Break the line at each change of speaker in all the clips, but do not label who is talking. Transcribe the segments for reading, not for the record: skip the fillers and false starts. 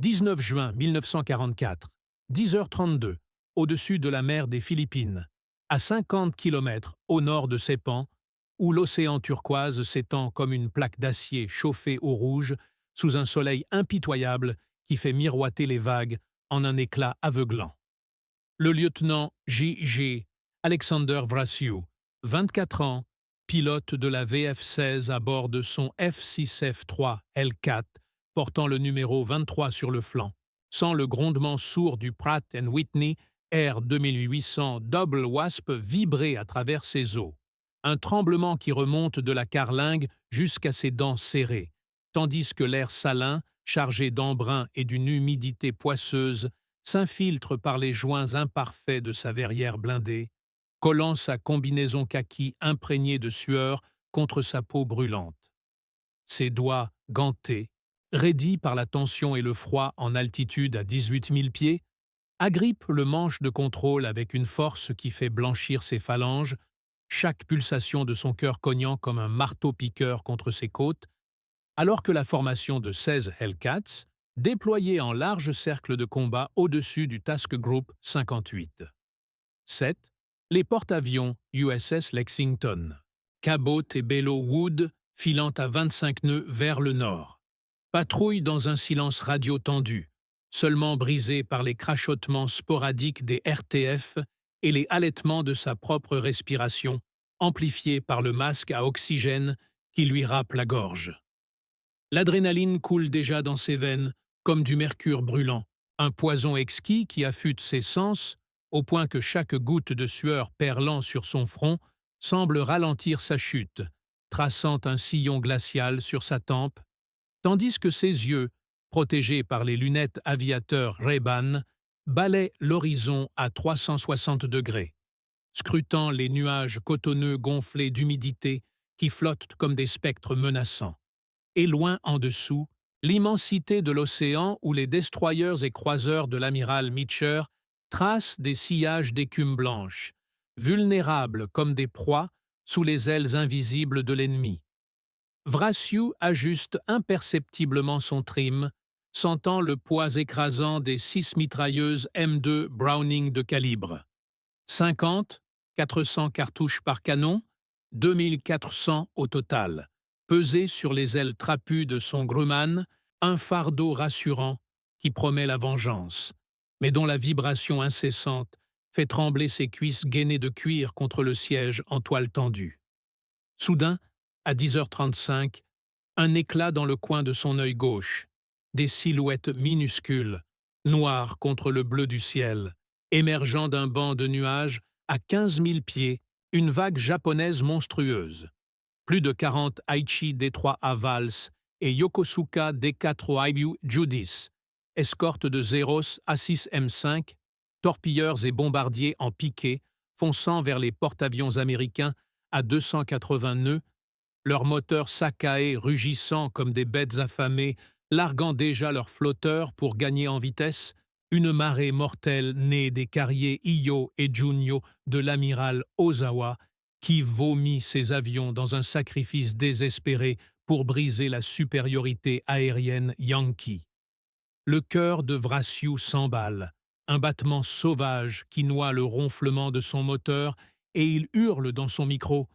19 juin 1944, 10h32, au-dessus de la mer des Philippines, à 50 km au nord de Sepang, où l'océan turquoise s'étend comme une plaque d'acier chauffée au rouge sous un soleil impitoyable qui fait miroiter les vagues en un éclat aveuglant. Le lieutenant J.G. Alexander Vrasiu, 24 ans, pilote de la VF-16 à bord de son F-6F-3 L4, portant le numéro 23 sur le flanc, sent le grondement sourd du Pratt & Whitney R2800 Double Wasp vibrer à travers ses os. Un tremblement qui remonte de la carlingue jusqu'à ses dents serrées, tandis que l'air salin, chargé d'embrun et d'une humidité poisseuse, s'infiltre par les joints imparfaits de sa verrière blindée, collant sa combinaison kaki imprégnée de sueur contre sa peau brûlante. Ses doigts gantés, raidis par la tension et le froid en altitude à 18 000 pieds, agrippent le manche de contrôle avec une force qui fait blanchir ses phalanges, chaque pulsation de son cœur cognant comme un marteau-piqueur contre ses côtes, alors que la formation de 16 Hellcats, déployée en large cercle de combat au-dessus du Task Group 58. 7. Les porte-avions USS Lexington. Cabot et Belleau Wood filant à 25 nœuds vers le nord. Patrouille dans un silence radio tendu, seulement brisé par les crachotements sporadiques des RTF et les halètements de sa propre respiration, amplifiés par le masque à oxygène qui lui râpe la gorge. L'adrénaline coule déjà dans ses veines, comme du mercure brûlant, un poison exquis qui affûte ses sens, au point que chaque goutte de sueur perlant sur son front semble ralentir sa chute, traçant un sillon glacial sur sa tempe, tandis que ses yeux, protégés par les lunettes aviateurs Ray-Ban, balaient l'horizon à 360 degrés, scrutant les nuages cotonneux gonflés d'humidité qui flottent comme des spectres menaçants. Et loin en dessous, l'immensité de l'océan où les destroyers et croiseurs de l'amiral Meacher tracent des sillages d'écume blanche, vulnérables comme des proies sous les ailes invisibles de l'ennemi. Vrasiu ajuste imperceptiblement son trim, sentant le poids écrasant des 6 mitrailleuses M2 Browning de calibre. 50, 400 cartouches par canon, 2400 au total. Pesé sur les ailes trapues de son Grumman, un fardeau rassurant qui promet la vengeance, mais dont la vibration incessante fait trembler ses cuisses gainées de cuir contre le siège en toile tendue. Soudain, à 10h35, un éclat dans le coin de son œil gauche, des silhouettes minuscules, noires contre le bleu du ciel, émergeant d'un banc de nuages à 15 000 pieds, une vague japonaise monstrueuse. Plus de 40 Aichi D3A Vals et Yokosuka D4 Aibu Judis, escorte de Zeros A6M5, torpilleurs et bombardiers en piqué, fonçant vers les porte-avions américains à 280 nœuds, leurs moteurs Sakae rugissant comme des bêtes affamées, larguant déjà leurs flotteurs pour gagner en vitesse, une marée mortelle née des carriers Iyo et Junyo de l'amiral Ozawa, qui vomit ses avions dans un sacrifice désespéré pour briser la supériorité aérienne yankee. Le cœur de Vrasiu s'emballe, un battement sauvage qui noie le ronflement de son moteur, et il hurle dans son micro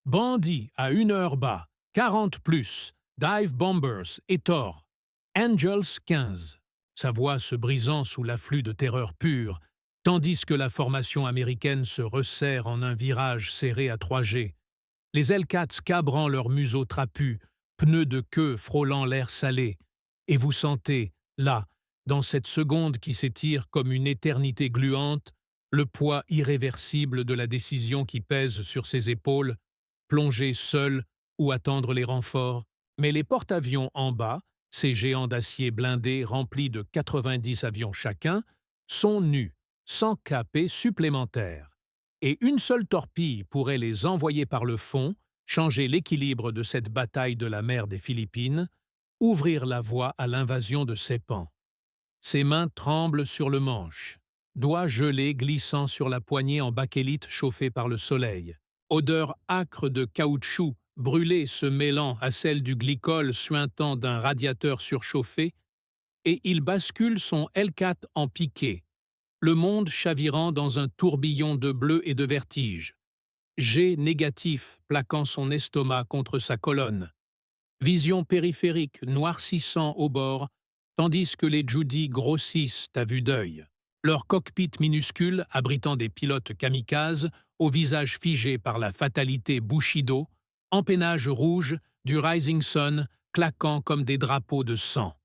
« Bandits à 1 heure bas, 40 plus, Dive Bombers et Thor, Angels 15 », sa voix se brisant sous l'afflux de terreur pure, tandis que la formation américaine se resserre en un virage serré à 3G. Les Hellcats cabrant leurs museaux trapus, pneus de queue frôlant l'air salé, et vous sentez, là, dans cette seconde qui s'étire comme une éternité gluante, le poids irréversible de la décision qui pèse sur ses épaules, plonger seul ou attendre les renforts. Mais les porte-avions en bas, ces géants d'acier blindés remplis de 90 avions chacun, sont nus, sans capée supplémentaire. Et une seule torpille pourrait les envoyer par le fond, changer l'équilibre de cette bataille de la mer des Philippines, ouvrir la voie à l'invasion de Sepang. Ses mains tremblent sur le manche, doigts gelés glissant sur la poignée en bakélite chauffée par le soleil, odeur âcre de caoutchouc brûlé se mêlant à celle du glycol suintant d'un radiateur surchauffé, et il bascule son L4 en piqué, le monde chavirant dans un tourbillon de bleu et de vertige. G négatif plaquant son estomac contre sa colonne. Vision périphérique noircissant au bord, tandis que les Judy grossissent à vue d'œil. Leur cockpit minuscule, abritant des pilotes kamikazes, au visage figé par la fatalité Bushido, empennage rouge du Rising Sun claquant comme des drapeaux de sang.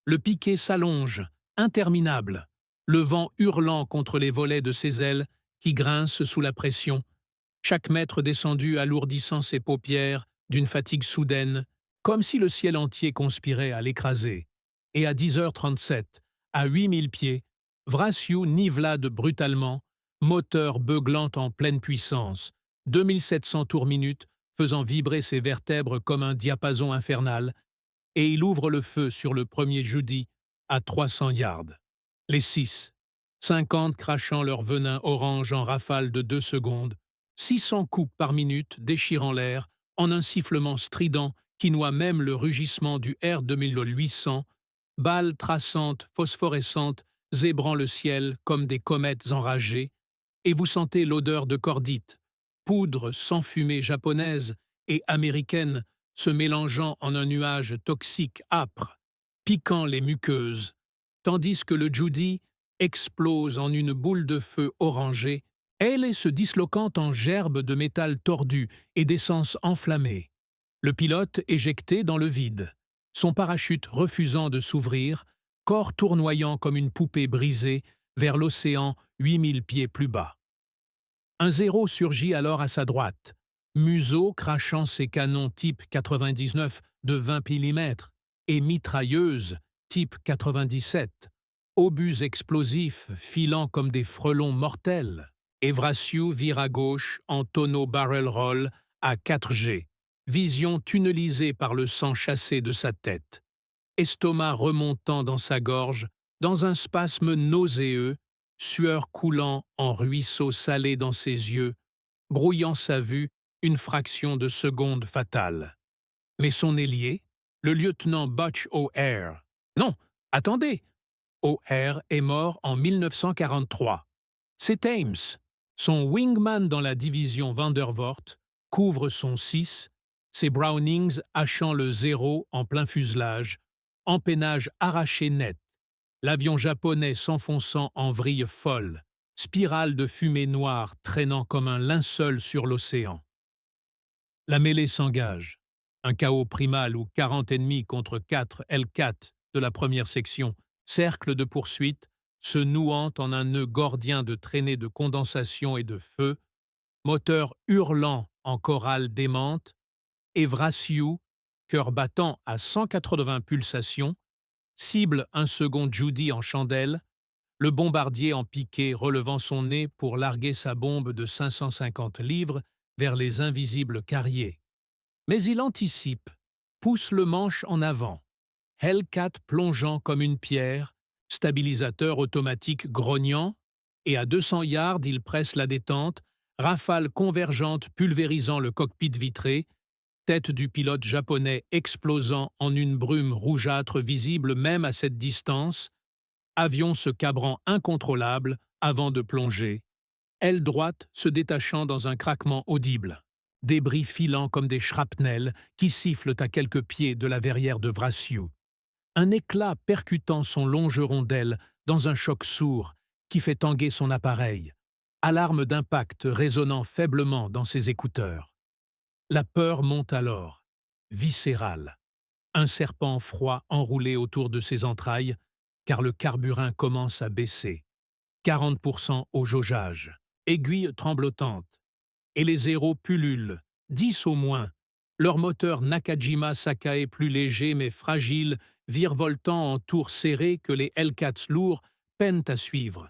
Le piqué s'allonge, interminable, le vent hurlant contre les volets de ses ailes qui grincent sous la pression, chaque mètre descendu alourdissant ses paupières d'une fatigue soudaine, comme si le ciel entier conspirait à l'écraser. Et à 10h37, à 8000 pieds, Vrasiu nivelade brutalement, moteur beuglant en pleine puissance, 2700 tours minute, faisant vibrer ses vertèbres comme un diapason infernal, et il ouvre le feu sur le premier Judy à 300 yards. Les 50 crachant leur venin orange en rafale de 2 secondes, 600 coups par minute déchirant l'air en un sifflement strident qui noie même le rugissement du R2800, balles traçantes, phosphorescentes, zébrant le ciel comme des comètes enragées, et vous sentez l'odeur de cordite, poudre sans fumée japonaise et américaine se mélangeant en un nuage toxique âpre, piquant les muqueuses, tandis que le Judy explose en une boule de feu orangée, elle et se disloquant en gerbes de métal tordu et d'essence enflammée. Le pilote éjecté dans le vide, son parachute refusant de s'ouvrir, corps tournoyant comme une poupée brisée vers l'océan 8000 pieds plus bas. Un zéro surgit alors à sa droite, museau crachant ses canons type 99 de 20 mm et mitrailleuse type 97, obus explosifs filant comme des frelons mortels. Vrasiu vire à gauche en tonneau barrel roll à 4G, vision tunnelisée par le sang chassé de sa tête, estomac remontant dans sa gorge, dans un spasme nauséeux, sueur coulant en ruisseaux salés dans ses yeux, brouillant sa vue une fraction de seconde fatale. Mais son ailier, le lieutenant Butch O'Hare, non, attendez, O'Hare est mort en 1943. C'est Ames, son wingman dans la division Vandervoort, couvre son 6, ses Brownings hachant le 0 en plein fuselage, empennage arraché net, l'avion japonais s'enfonçant en vrille folle, spirale de fumée noire traînant comme un linceul sur l'océan. La mêlée s'engage, un chaos primal où 40 ennemis contre 4 L4 de la première section, cercle de poursuite, se nouant en un nœud gordien de traînées de condensation et de feu, moteur hurlant en chorale démente, et Vrasiu, cœur battant à 180 pulsations, cible un second Judy en chandelle, le bombardier en piqué relevant son nez pour larguer sa bombe de 550 livres vers les invisibles carriers. Mais il anticipe, pousse le manche en avant, Hellcat plongeant comme une pierre, stabilisateur automatique grognant, et à 200 yards il presse la détente, rafale convergente pulvérisant le cockpit vitré, tête du pilote japonais explosant en une brume rougeâtre visible même à cette distance, avion se cabrant incontrôlable avant de plonger, aile droite se détachant dans un craquement audible, débris filant comme des shrapnels qui sifflent à quelques pieds de la verrière de Vrasiu. Un éclat percutant son longeron d'aile dans un choc sourd qui fait tanguer son appareil, alarme d'impact résonnant faiblement dans ses écouteurs. La peur monte alors, viscérale, un serpent froid enroulé autour de ses entrailles, car le carburant commence à baisser. 40% au jaugeage, aiguille tremblotante, et les zéros pullulent, 10 au moins, leur moteur Nakajima Sakae plus léger mais fragile, virevoltant en tours serrés que les Hellcats lourds peinent à suivre.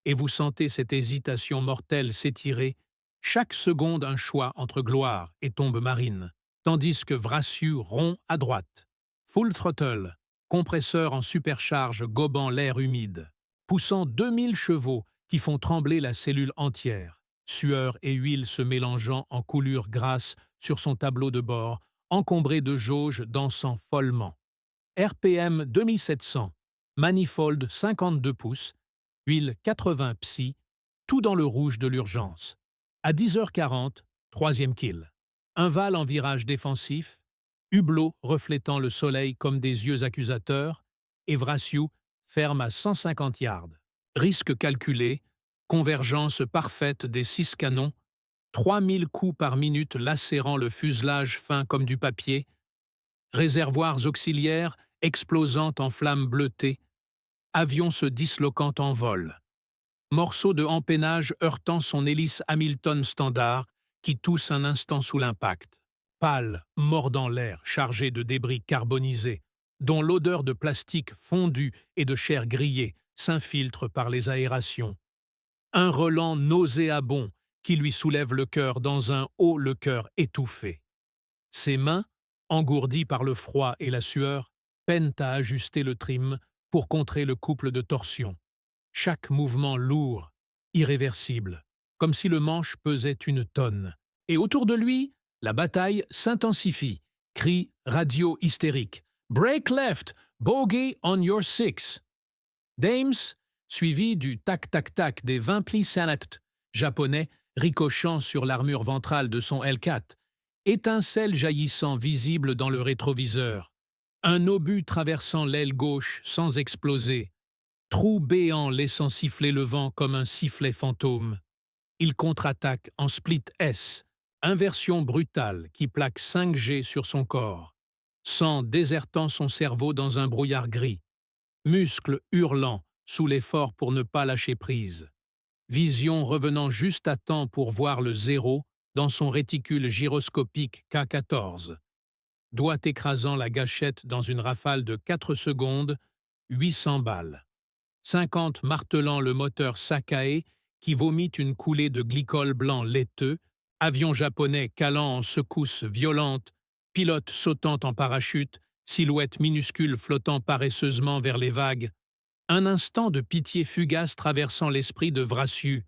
Et vous sentez cette hésitation mortelle s'étirer, chaque seconde un choix entre gloire et tombe marine, tandis que Vrasiu rompt à droite. Full throttle, compresseur en supercharge gobant l'air humide, poussant 2000 chevaux qui font trembler la cellule entière, sueur et huile se mélangeant en coulures grasses sur son tableau de bord, encombré de jauges dansant follement. RPM 2700, Manifold 52 pouces, huile 80 psi, tout dans le rouge de l'urgence. À 10h40, troisième kill. Un Val en virage défensif, hublot reflétant le soleil comme des yeux accusateurs, et Vrasiu ferme à 150 yards. Risque calculé, convergence parfaite des 6 canons, 3000 coups par minute lacérant le fuselage fin comme du papier, réservoirs auxiliaires explosant en flammes bleutées, avion se disloquant en vol. Morceau de empennage heurtant son hélice Hamilton standard qui tousse un instant sous l'impact. Pâle, mordant l'air chargé de débris carbonisés, dont l'odeur de plastique fondu et de chair grillée s'infiltre par les aérations. Un relent nauséabond qui lui soulève le cœur dans un haut le cœur étouffé. Ses mains, engourdies par le froid et la sueur, peinent à ajuster le trim pour contrer le couple de torsion. Chaque mouvement lourd, irréversible, comme si le manche pesait une tonne. Et autour de lui, la bataille s'intensifie. Cris radio hystériques. « Break left! Bogey on your six !» Dames, suivi du tac-tac-tac des 20 plis Sanat japonais ricochant sur l'armure ventrale de son Hellcat, étincelle jaillissant visible dans le rétroviseur, un obus traversant l'aile gauche sans exploser, trou béant laissant siffler le vent comme un sifflet fantôme. Il contre-attaque en split S, inversion brutale qui plaque 5G sur son corps, sang désertant son cerveau dans un brouillard gris, muscles hurlant sous l'effort pour ne pas lâcher prise, vision revenant juste à temps pour voir le zéro dans son réticule gyroscopique K14, doigt écrasant la gâchette dans une rafale de 4 secondes, 800 balles. 50 martelant le moteur Sakae qui vomit une coulée de glycol blanc laiteux, avion japonais calant en secousses violentes, pilote sautant en parachute, silhouette minuscule flottant paresseusement vers les vagues. Un instant de pitié fugace traversant l'esprit de Vrasiu,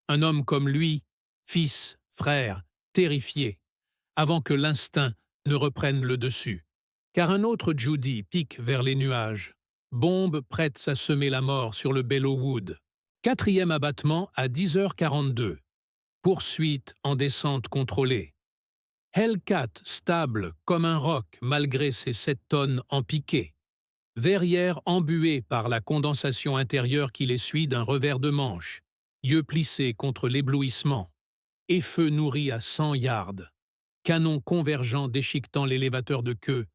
un homme comme lui, fils, frère, terrifié, avant que l'instinct ne reprenne le dessus. Car un autre Judy pique vers les nuages, bombe prête à semer la mort sur le Bellowwood. Quatrième abattement à 10h42. Poursuite en descente contrôlée. Hellcat stable comme un roc malgré ses 7 tonnes en piqué. Verrière embuée par la condensation intérieure qui l'essuie d'un revers de manche. Yeux plissés contre l'éblouissement. Et feu nourri à 100 yards. Canon convergent déchiquetant l'élévateur de queue.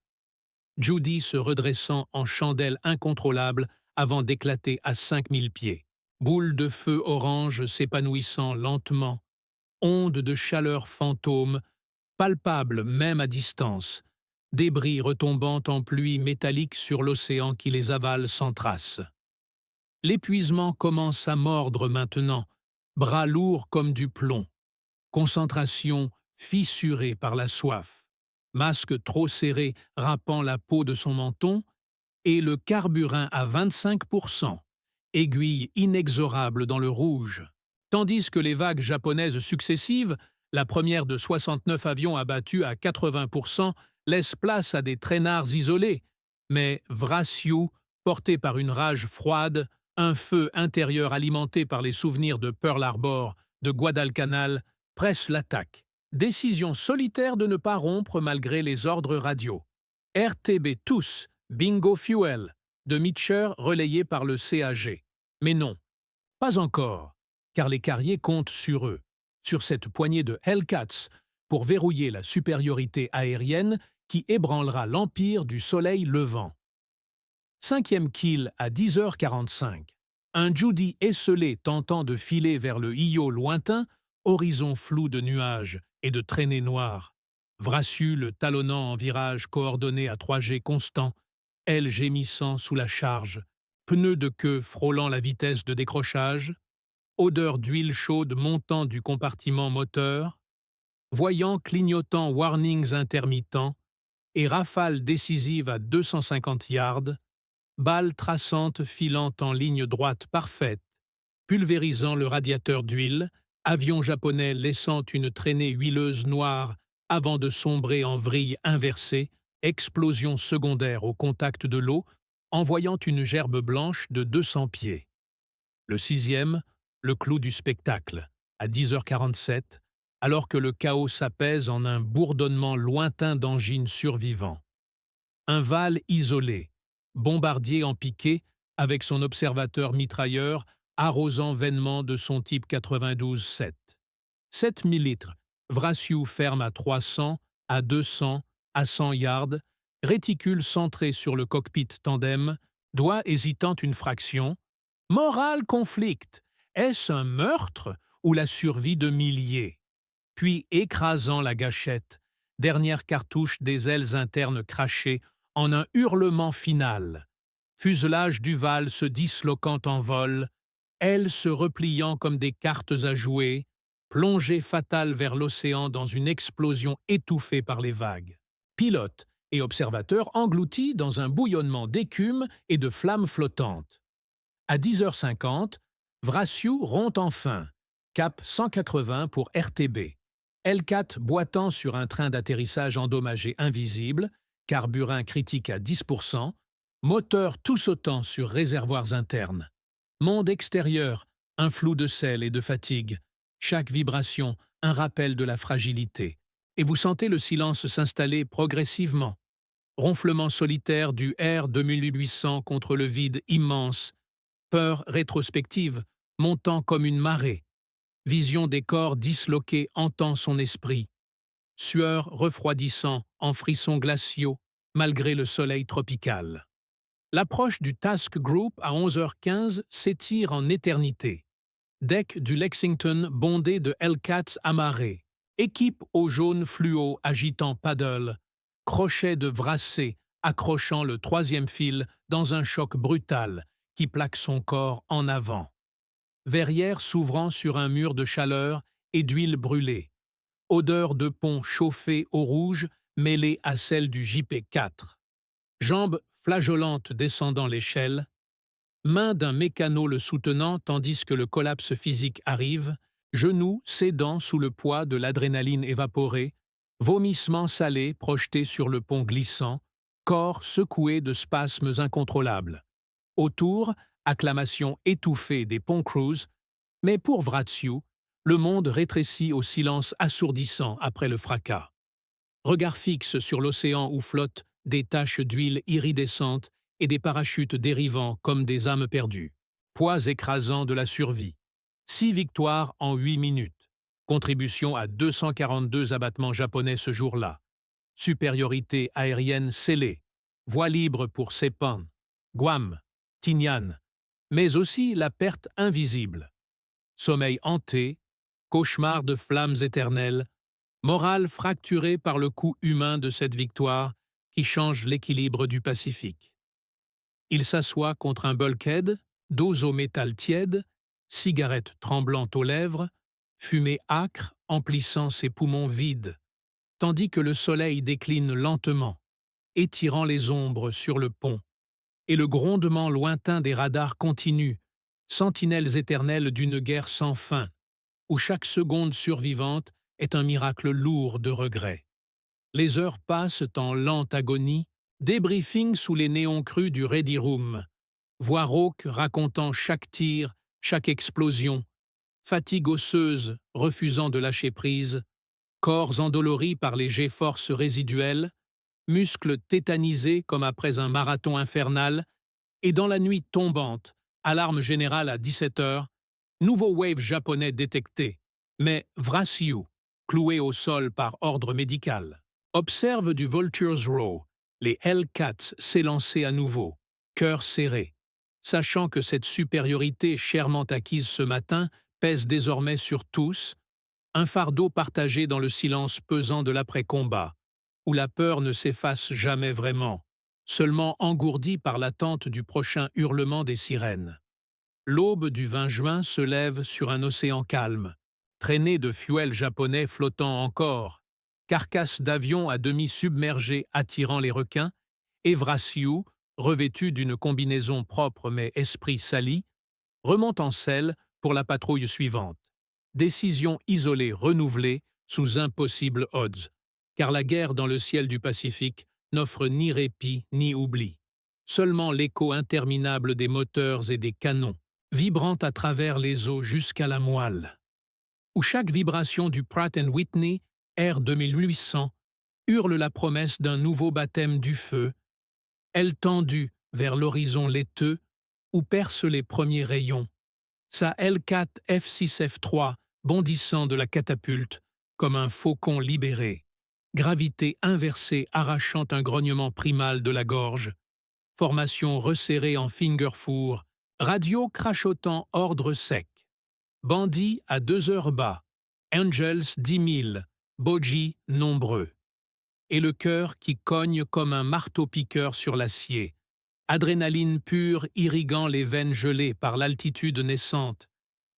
Judy se redressant en chandelle incontrôlable avant d'éclater à 5000 pieds. Boule de feu orange s'épanouissant lentement. Onde de chaleur fantôme, palpable même à distance. Débris retombant en pluie métallique sur l'océan qui les avale sans trace. L'épuisement commence à mordre maintenant, bras lourds comme du plomb. Concentration fissurée par la soif. Masque trop serré râpant la peau de son menton, et le carburin à 25%, aiguille inexorable dans le rouge. Tandis que les vagues japonaises successives, la première de 69 avions abattus à 80%, laisse place à des traînards isolés, mais Vrasiu, porté par une rage froide, un feu intérieur alimenté par les souvenirs de Pearl Harbor, de Guadalcanal, presse l'attaque. Décision solitaire de ne pas rompre malgré les ordres radio. RTB tous, Bingo Fuel, de Meacher relayé par le CAG. Mais non, pas encore, car les carriers comptent sur eux, sur cette poignée de Hellcats, pour verrouiller la supériorité aérienne qui ébranlera l'empire du soleil levant. Cinquième kill à 10h45. Un Judy esselé tentant de filer vers le Io lointain, horizon flou de nuages et de traînées noires. Vrasiu le talonnant en virage coordonné à 3G constant, aile gémissant sous la charge, pneus de queue frôlant la vitesse de décrochage, odeur d'huile chaude montant du compartiment moteur, voyant clignotant warnings intermittents, et rafale décisive à 250 yards, balle traçante filant en ligne droite parfaite, pulvérisant le radiateur d'huile, avion japonais laissant une traînée huileuse noire avant de sombrer en vrille inversée, explosion secondaire au contact de l'eau, envoyant une gerbe blanche de 200 pieds. Le sixième, le clou du spectacle, à 10h47, alors que le chaos s'apaise en un bourdonnement lointain d'angines survivants. Un Val isolé, bombardier en piqué, avec son observateur mitrailleur arrosant vainement de son type 92-7. 7000 litres, Vrasiu ferme à 300, à 200, à 100 yards, réticule centré sur le cockpit tandem, doigt hésitant une fraction. Morale conflict. Est-ce un meurtre ou la survie de milliers? Puis, écrasant la gâchette, dernière cartouche des ailes internes crachées, en un hurlement final. Fuselage du Val se disloquant en vol, ailes se repliant comme des cartes à jouer, plongée fatale vers l'océan dans une explosion étouffée par les vagues. Pilote et observateur engloutis dans un bouillonnement d'écume et de flammes flottantes. À 10h50, Vrasiu rompt enfin, cap 180 pour RTB. L4 boitant sur un train d'atterrissage endommagé invisible, carburant critique à 10%, moteur tout sautant sur réservoirs internes. Monde extérieur, un flou de sel et de fatigue. Chaque vibration, un rappel de la fragilité. Et vous sentez le silence s'installer progressivement. Ronflement solitaire du R2800 contre le vide immense. Peur rétrospective, montant comme une marée. Vision des corps disloqués entend son esprit. Sueur refroidissant en frissons glaciaux, malgré le soleil tropical. L'approche du Task Group à 11h15 s'étire en éternité. Deck du Lexington bondé de Hellcats amarrés. Équipe au jaune fluo agitant paddle. Crochet de Vrasé accrochant le troisième fil dans un choc brutal qui plaque son corps en avant. Verrière s'ouvrant sur un mur de chaleur et d'huile brûlée. Odeur de pont chauffé au rouge mêlée à celle du JP4. Jambes flageolantes descendant l'échelle. Main d'un mécano le soutenant tandis que le collapse physique arrive. Genoux cédant sous le poids de l'adrénaline évaporée. Vomissements salés projetés sur le pont glissant. Corps secoué de spasmes incontrôlables. Autour, acclamation étouffée des pont crews, mais pour Vrasiu, le monde rétrécit au silence assourdissant après le fracas. Regard fixe sur l'océan où flottent des taches d'huile iridescentes et des parachutes dérivant comme des âmes perdues. Poids écrasant de la survie. 6 victoires en 8 minutes. Contribution à 242 abattements japonais ce jour-là. Supériorité aérienne scellée. Voie libre pour Saipan, Guam, Tinian, mais aussi la perte invisible. Sommeil hanté, cauchemar de flammes éternelles, morale fracturée par le coup humain de cette victoire qui change l'équilibre du Pacifique. Il s'assoit contre un bulkhead, dos au métal tiède, cigarette tremblante aux lèvres, fumée âcre emplissant ses poumons vides, tandis que le soleil décline lentement, étirant les ombres sur le pont, et le grondement lointain des radars continue, sentinelles éternelles d'une guerre sans fin, où chaque seconde survivante est un miracle lourd de regrets. Les heures passent en lente agonie, débriefing sous les néons crus du Ready Room, voix rauque racontant chaque tir, chaque explosion, fatigue osseuse refusant de lâcher prise, corps endoloris par les jets force résiduels, muscles tétanisés comme après un marathon infernal, et dans la nuit tombante, alarme générale à 17h, nouveau wave japonais détecté, mais Vrasiu, cloué au sol par ordre médical. Observe du Vulture's Row, les Hellcats s'élancer à nouveau, cœur serré, sachant que cette supériorité chèrement acquise ce matin pèse désormais sur tous, un fardeau partagé dans le silence pesant de l'après-combat, où la peur ne s'efface jamais vraiment, seulement engourdie par l'attente du prochain hurlement des sirènes. L'aube du 20 juin se lève sur un océan calme, traînée de fuel japonais flottant encore, carcasse d'avions à demi submergés attirant les requins, et Vrasiu, revêtu d'une combinaison propre mais esprit sali, remonte en selle pour la patrouille suivante. Décision isolée renouvelée sous impossibles odds, car la guerre dans le ciel du Pacifique n'offre ni répit ni oubli. seulement l'écho interminable des moteurs et des canons, vibrant à travers les eaux jusqu'à la moelle, où chaque vibration du Pratt & Whitney R2800 hurle la promesse d'un nouveau baptême du feu, aile tendue vers l'horizon laiteux où percent les premiers rayons, sa L4 F6 F3 bondissant de la catapulte comme un faucon libéré, gravité inversée arrachant un grognement primal de la gorge, formation resserrée en finger-four, radio crachotant ordre sec, bandits à 2 heures bas, Angels 10 000, Bogies nombreux, et le cœur qui cogne comme un marteau-piqueur sur l'acier, adrénaline pure irriguant les veines gelées par l'altitude naissante,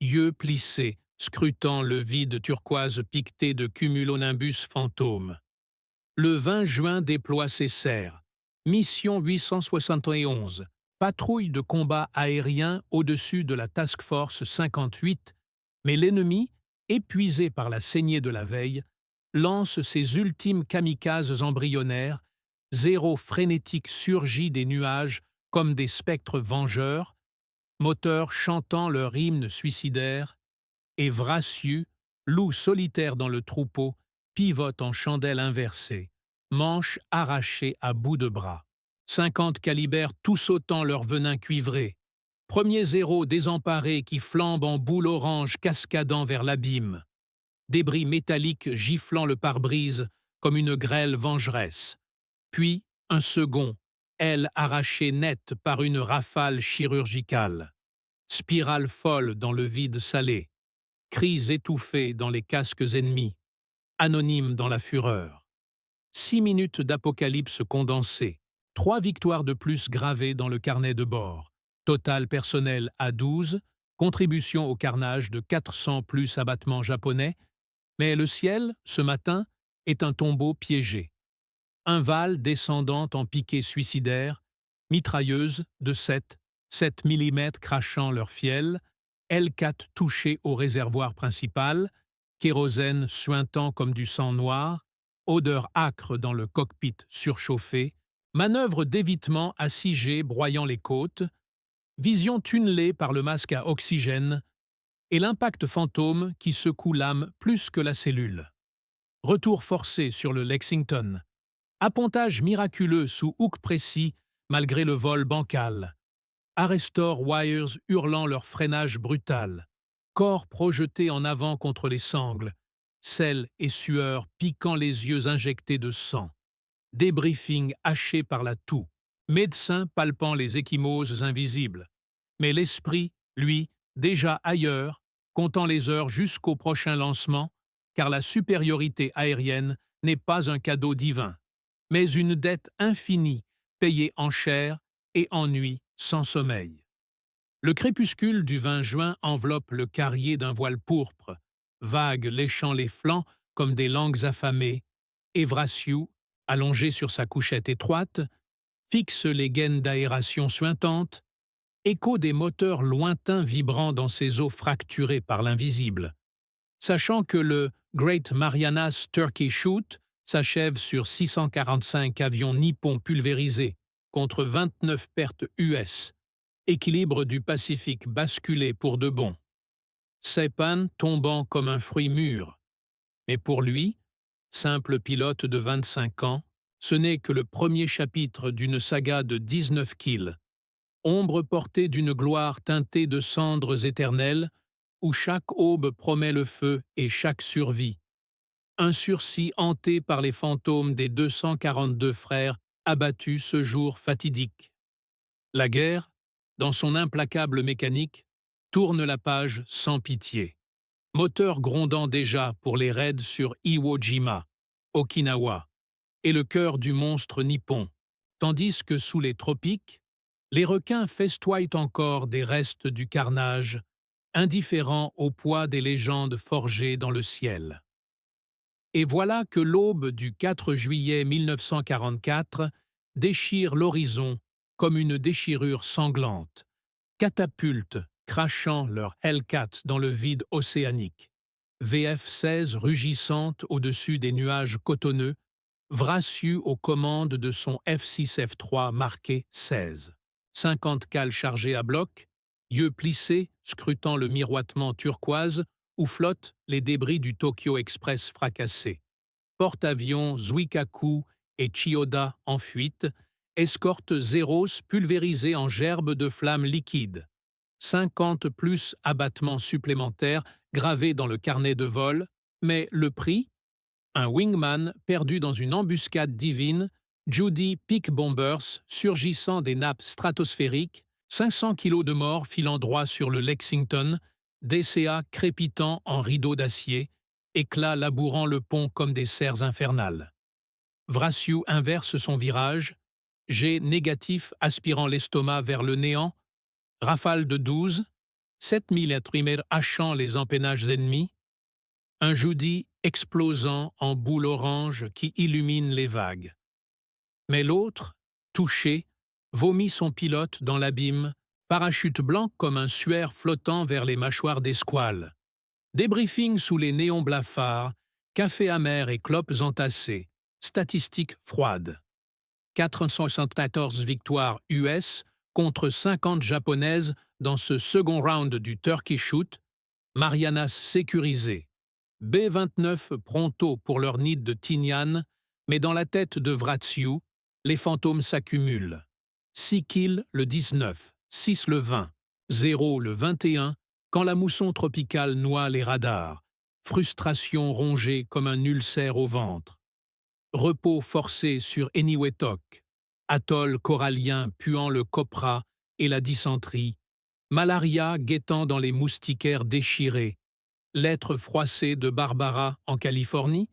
yeux plissés, scrutant le vide turquoise piqueté de cumulonimbus fantômes. Le 20 juin déploie ses serres. Mission 871, patrouille de combat aérien au-dessus de la Task Force 58, mais l'ennemi, épuisé par la saignée de la veille, lance ses ultimes kamikazes embryonnaires, zéro frénétique surgit des nuages comme des spectres vengeurs, moteurs chantant leur hymne suicidaire, et Vracieux, loup solitaire dans le troupeau, pivote en chandelle inversée, manches arrachées à bout de bras. 50 calibers tout sautant leur venin cuivré. Premier zéro désemparé qui flambe en boule orange cascadant vers l'abîme. Débris métalliques giflant le pare-brise comme une grêle vengeresse. Puis un second, aile arrachée nette par une rafale chirurgicale. Spirale folle dans le vide salé. Cris étouffés dans les casques ennemis. Anonymes dans la fureur. 6 minutes d'apocalypse condensée. 3 victoires de plus gravées dans le carnet de bord. Total personnel à 12, contribution au carnage de 400 plus abattements japonais, mais le ciel, ce matin, est un tombeau piégé. Un val descendant en piqué suicidaire, mitrailleuses de 7 mm crachant leur fiel, L4 touché au réservoir principal, kérosène suintant comme du sang noir, odeur âcre dans le cockpit surchauffé, manœuvre d'évitement à 6G broyant les côtes, vision tunnelée par le masque à oxygène et l'impact fantôme qui secoue l'âme plus que la cellule. Retour forcé sur le Lexington. Appontage miraculeux sous hook précis malgré le vol bancal. Arrestor wires hurlant leur freinage brutal. Corps projetés en avant contre les sangles. Sel et sueur piquant les yeux injectés de sang. Débriefing haché par la toux. Médecin palpant les ecchymoses invisibles. Mais l'esprit, lui, déjà ailleurs, comptant les heures jusqu'au prochain lancement, car la supériorité aérienne n'est pas un cadeau divin, mais une dette infinie, payée en chair et en nuit sans sommeil. Le crépuscule du 20 juin enveloppe le carrier d'un voile pourpre, vague léchant les flancs comme des langues affamées, et Vracieux, allongé sur sa couchette étroite, fixe les gaines d'aération suintantes, écho des moteurs lointains vibrant dans ces eaux fracturées par l'invisible. Sachant que le Great Marianas Turkey Shoot s'achève sur 645 avions nippons pulvérisés contre 29 pertes US, équilibre du Pacifique basculé pour de bon. Saipan tombant comme un fruit mûr. Mais pour lui, simple pilote de 25 ans, ce n'est que le premier chapitre d'une saga de 19 kills, ombre portée d'une gloire teintée de cendres éternelles, où chaque aube promet le feu et chaque survie. Un sursis hanté par les fantômes des 242 frères abattus ce jour fatidique. La guerre, dans son implacable mécanique, tourne la page sans pitié. Moteur grondant déjà pour les raids sur Iwo Jima, Okinawa, et le cœur du monstre nippon, tandis que sous les tropiques, les requins festoient encore des restes du carnage, indifférents au poids des légendes forgées dans le ciel. Et voilà que l'aube du 4 juillet 1944 déchire l'horizon comme une déchirure sanglante, catapultes crachant leur Hellcat dans le vide océanique, VF-16 rugissante au-dessus des nuages cotonneux, Vrasiu aux commandes de son F6-F3 marqué 16. 50 cales chargées à bloc, yeux plissés, scrutant le miroitement turquoise où flottent les débris du Tokyo Express fracassé. Porte-avions Zuikaku et Chiyoda en fuite, escorte Zeros pulvérisée en gerbes de flammes liquides. 50 plus abattements supplémentaires gravés dans le carnet de vol, mais le prix? Un wingman perdu dans une embuscade divine, Judy Peak Bombers surgissant des nappes stratosphériques, 500 kilos de morts filant droit sur le Lexington, DCA crépitant en rideaux d'acier, éclats labourant le pont comme des serres infernales. Vrasiu inverse son virage, jet négatif aspirant l'estomac vers le néant, rafale de 12, 7 mm hachant les empennages ennemis, un Judy explosant en boule orange qui illumine les vagues. Mais l'autre, touché, vomit son pilote dans l'abîme, parachute blanc comme un suaire flottant vers les mâchoires des squales. Débriefing sous les néons blafards, café amer et clopes entassées, statistiques froides. 474 victoires US contre 50 japonaises dans ce second round du Turkey Shoot, Marianas sécurisées. B-29 pronto pour leur nid de Tinian, mais dans la tête de Vrasiu, les fantômes s'accumulent. 6 kills le 19, 6 le 20, 0 le 21, quand la mousson tropicale noie les radars. Frustration rongée comme un ulcère au ventre. Repos forcé sur Eniwetok. Atoll corallien puant le copra et la dysenterie. Malaria guettant dans les moustiquaires déchirés. Lettre froissée de Barbara en Californie,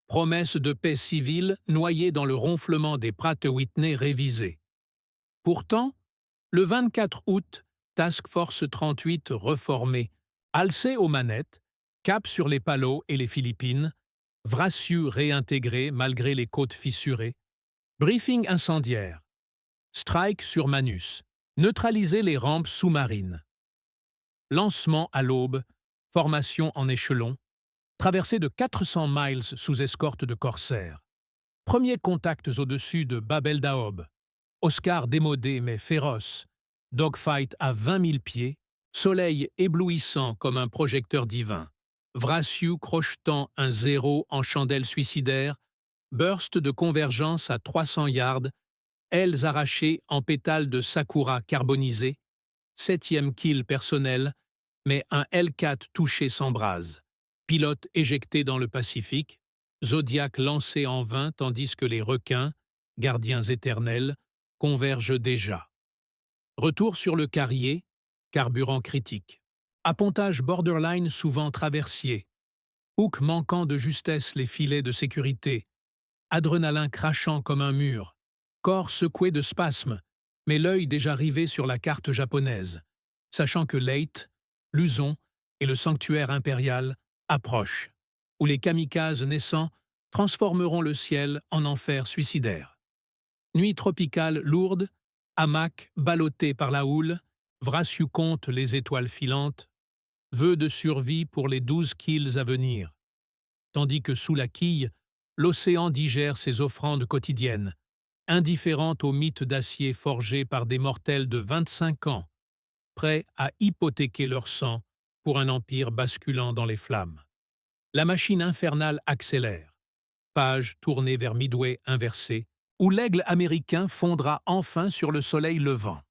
promesse de paix civile noyée dans le ronflement des Pratt Whitney révisés. Pourtant, le 24 août, Task Force 38 reformée, alcée aux manettes, cap sur les Palos et les Philippines, Vrasiu réintégré malgré les côtes fissurées, briefing incendiaire, strike sur Manus, neutraliser les rampes sous-marines. Lancement à l'aube, formation en échelon, traversée de 400 miles sous escorte de corsaires. Premiers contacts au-dessus de Bab el-Daob. Oscar démodé mais féroce. Dogfight à 20 000 pieds. Soleil éblouissant comme un projecteur divin. Vrasiu crochetant un zéro en chandelle suicidaire. Burst de convergence à 300 yards. Ailes arrachées en pétales de sakura carbonisés. 7e kill personnel, mais un L4 touché s'embrase. Pilote éjecté dans le Pacifique, Zodiac lancé en vain tandis que les requins, gardiens éternels, convergent déjà. Retour sur le carrier, carburant critique. Appontage borderline souvent traversier. Hook manquant de justesse les filets de sécurité. Adrénaline crachant comme un mur. Corps secoué de spasmes, mais l'œil déjà rivé sur la carte japonaise, sachant que Leyte, Luzon et le sanctuaire impérial approchent, où les kamikazes naissants transformeront le ciel en enfer suicidaire. Nuit tropicale lourde, hamac ballotté par la houle, Vrasiu compte les étoiles filantes, vœux de survie pour les 12 kills à venir, tandis que sous la quille, l'océan digère ses offrandes quotidiennes, indifférentes aux mythes d'acier forgés par des mortels de 25 ans, prêts à hypothéquer leur sang pour un empire basculant dans les flammes. La machine infernale accélère. Page tournée vers Midway inversée, où l'aigle américain fondra enfin sur le soleil levant.